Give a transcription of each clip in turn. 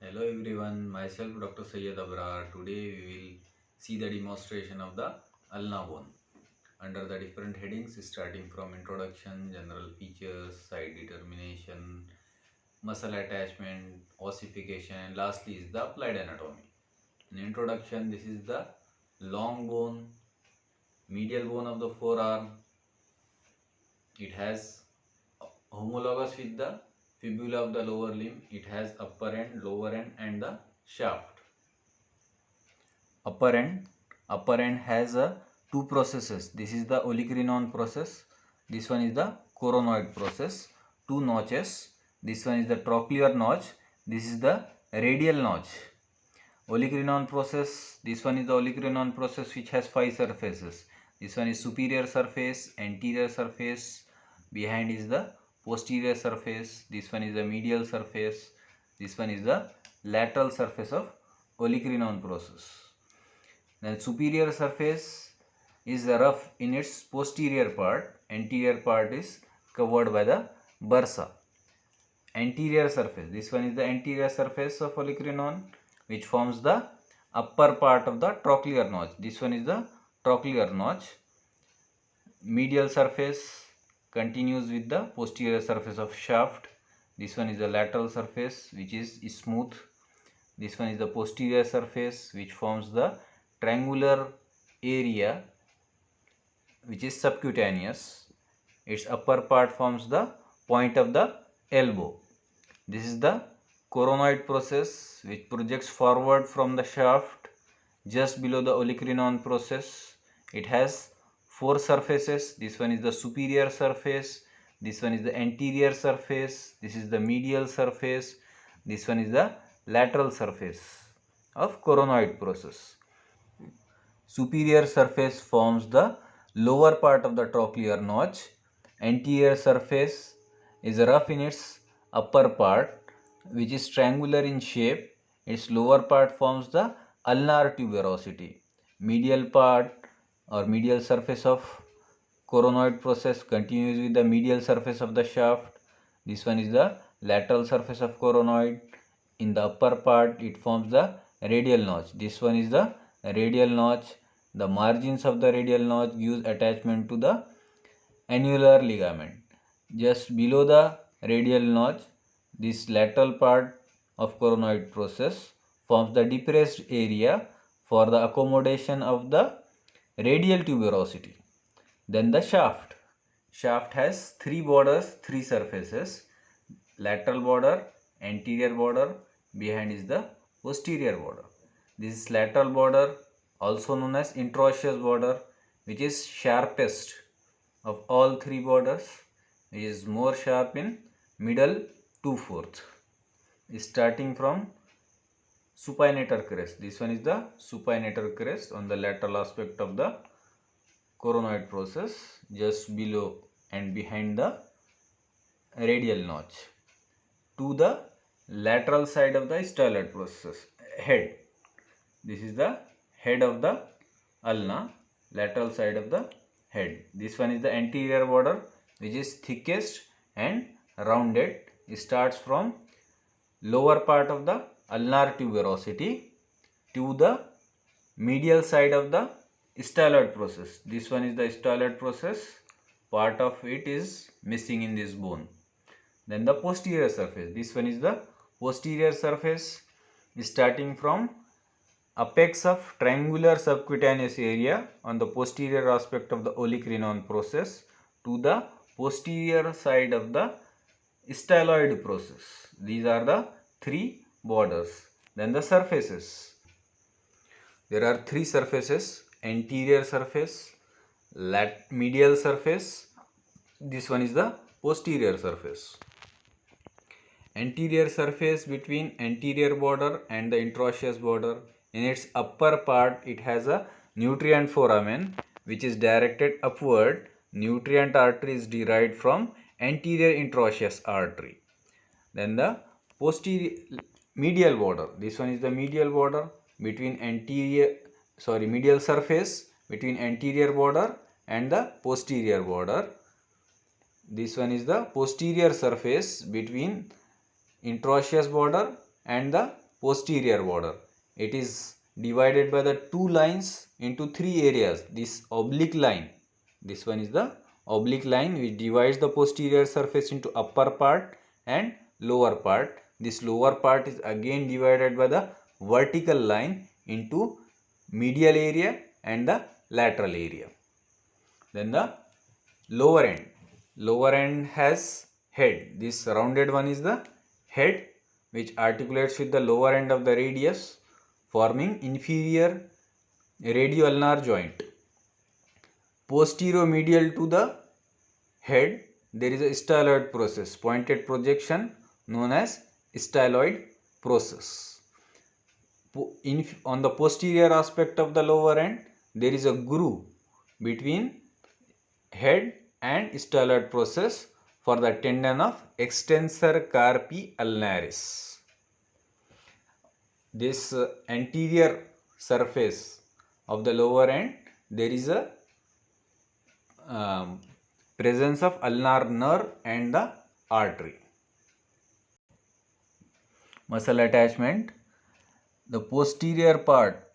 Hello everyone, myself Dr. Sayyed Abrar. Today we will see the demonstration of the ulna bone under the different headings starting from introduction, general features, site determination, muscle attachment, ossification, and lastly is the applied anatomy. In introduction, this is the long bone, medial bone of the forearm. It has homologous with the fibula of the lower limb. It has upper end, lower end and the shaft. upper end upper end has two processes. This is the olecranon process, this one is the coronoid process, two notches. This one is the trochlear notch, this is the radial notch. Olecranon process, this one is the olecranon process which has five surfaces. This one is superior surface, anterior surface, behind is the posterior surface, this one is the medial surface, this one is the lateral surface of olecranon process. Then superior surface is rough in its posterior part, anterior part is covered by the bursa. Anterior surface, this one is the anterior surface of olecranon which forms the upper part of the trochlear notch. This one is the trochlear notch. Medial surface continues with the posterior surface of shaft. This one is the lateral surface which is smooth. This one is the posterior surface which forms the triangular area which is subcutaneous. Its upper part forms the point of the elbow. This is the coronoid process which projects forward from the shaft just below the olecranon process. It has four surfaces. This one is the superior surface, this one is the anterior surface, this is the medial surface, this one is the lateral surface of coronoid process. Superior surface forms the lower part of the trochlear notch. Anterior surface is rough in its upper part which is triangular in shape. Its lower part forms the ulnar tuberosity. Medial part or medial surface of coronoid process continues with the medial surface of the shaft. This one is the lateral surface of coronoid. In the upper part it forms the radial notch. This one is the radial notch. The margins of the radial notch gives attachment to the annular ligament. Just below the radial notch, this lateral part of coronoid process forms the depressed area for the accommodation of the radial tuberosity. Then the shaft. Shaft has three borders, three surfaces. Lateral border, anterior border, behind is the posterior border. This is lateral border, also known as interosseous border, which is sharpest of all three borders, which is more sharp in middle 2/4, starting from supinator crest. This one is the supinator crest on the lateral aspect of the coronoid process, just below and behind the radial notch. To the lateral side of the styloid process, head. This is the head of the ulna, lateral side of the head. This one is the anterior border which is thickest and rounded. It starts from lower part of the ulnar tuberosity to the medial side of the styloid process. This one is the styloid process. Part of it is missing in this bone. Then the posterior surface. This one is the posterior surface starting from apex of triangular subcutaneous area on the posterior aspect of the olecranon process to the posterior side of the styloid process. These are the three borders. Then the surfaces. There are three surfaces: anterior surface, medial surface. This one is the posterior surface. Anterior surface between anterior border and the interosseous border. In its upper part it has a nutrient foramen which is directed upward. Nutrient artery is derived from anterior interosseous artery. Then the medial border. This one is the medial border between medial surface between anterior border and the posterior border. This one is the posterior surface between interosseous border and the posterior border. It is divided by the two lines into three areas. This oblique line, this one is the oblique line which divides the posterior surface into upper part and lower part. This lower part is again divided by the vertical line into medial area and the lateral area. Then the lower end has head. This rounded one is the head which articulates with the lower end of the radius, forming inferior radioulnar joint. Posterior-medial to the head, there is a styloid process, pointed projection known as styloid process. On the posterior aspect of the lower end, there is a groove between head and styloid process for the tendon of extensor carpi ulnaris. This anterior surface of the lower end, there is a presence of ulnar nerve and the artery. Muscle attachment. The posterior part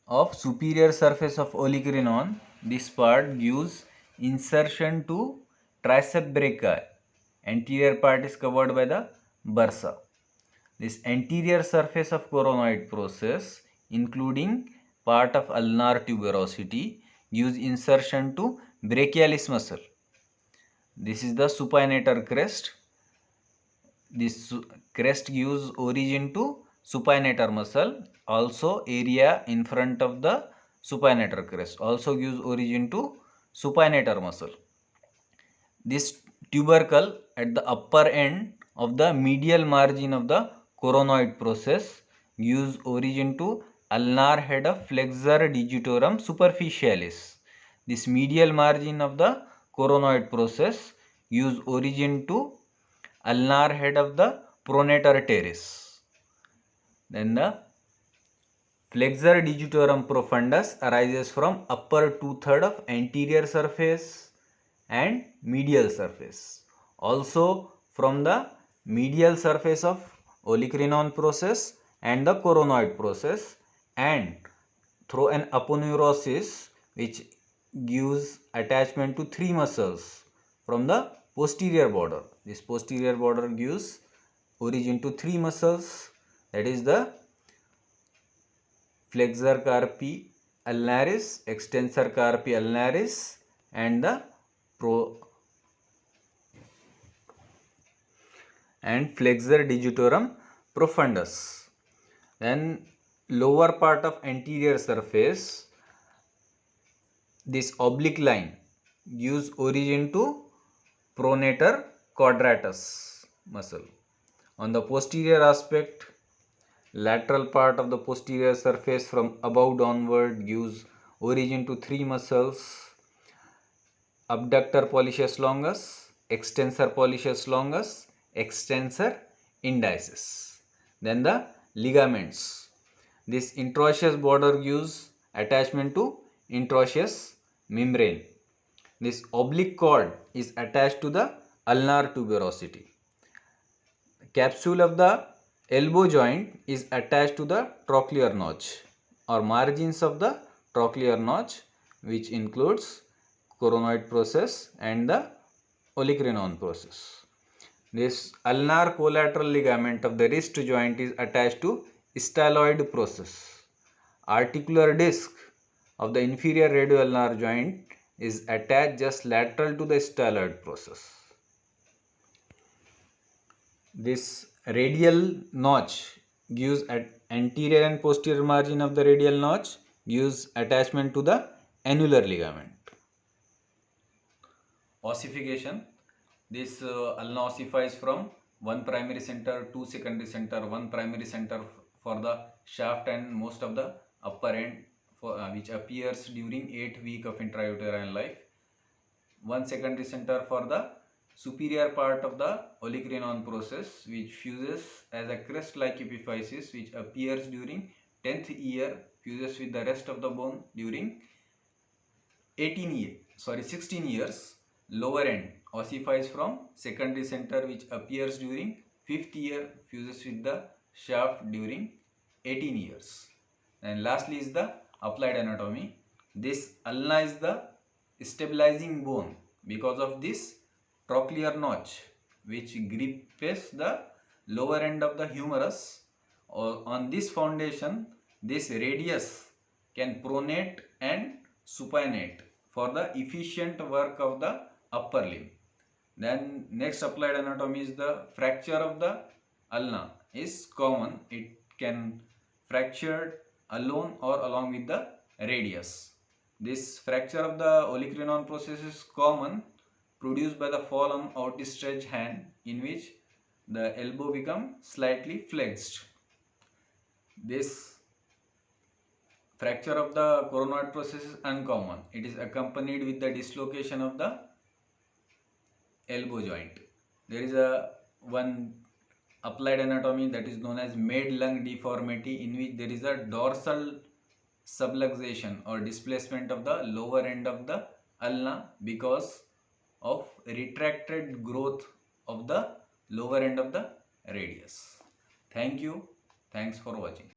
of superior surface of olecranon, this part gives insertion to tricep brachii. Anterior part is covered by the bursa. This anterior surface of coronoid process, including part of ulnar tuberosity, gives insertion to brachialis muscle. This is the supinator crest. This crest gives origin to supinator muscle. Also area in front of the supinator crest also gives origin to supinator muscle. This tubercle at the upper end of the medial margin of the coronoid process gives origin to ulnar head of flexor digitorum superficialis. This medial margin of the coronoid process gives origin to ulnar head of the pronator teres. Then the flexor digitorum profundus arises from upper 2/3 of anterior surface and medial surface. Also from the medial surface of olecranon process and the coronoid process, and through an aponeurosis which gives attachment to three muscles from the posterior border. This posterior border gives origin to three muscles, that is the flexor carpi ulnaris, extensor carpi ulnaris, and the flexor digitorum profundus. Then lower part of anterior surface, this oblique line gives origin to pronator quadratus muscle. On the posterior aspect, lateral part of the posterior surface from above downward gives origin to three muscles: abductor pollicis longus, extensor pollicis longus, extensor indicis. Then the ligaments. This interosseous border gives attachment to interosseous membrane. This oblique cord is attached to the ulnar tuberosity. Capsule of the elbow joint is attached to the trochlear notch or margins of the trochlear notch, which includes coronoid process and the olecranon process. This ulnar collateral ligament of the wrist joint is attached to styloid process. Articular disc of the inferior radioulnar joint is attached just lateral to the styloid process. This radial notch gives at anterior and posterior margin of the radial notch gives attachment to the annular ligament. Ossification. This ulna ossifies from one primary center, two secondary center, one primary center for the shaft and most of the upper end, which appears during 8 weeks of intrauterine life. One secondary center for the superior part of the olecranon process, which fuses as a crest-like epiphysis, which appears during 10th year, fuses with the rest of the bone during 16 years. Lower end ossifies from secondary center, which appears during 5th year, fuses with the shaft during 18 years. And lastly is the applied anatomy. This ulna is the stabilizing bone because of this trochlear notch which grips the lower end of the humerus. On this foundation, this radius can pronate and supinate for the efficient work of the upper limb. Then next applied anatomy is the fracture of the ulna is common. It can fracture alone or along with the radius. This fracture of the olecranon process is common, produced by the fall on outstretched hand in which the elbow become slightly flexed. This fracture of the coronoid process is uncommon. It is accompanied with the dislocation of the elbow joint. There is a one applied anatomy that is known as maid lung deformity, in which there is a dorsal subluxation or displacement of the lower end of the ulna because of retracted growth of the lower end of the radius. Thank you. Thanks for watching.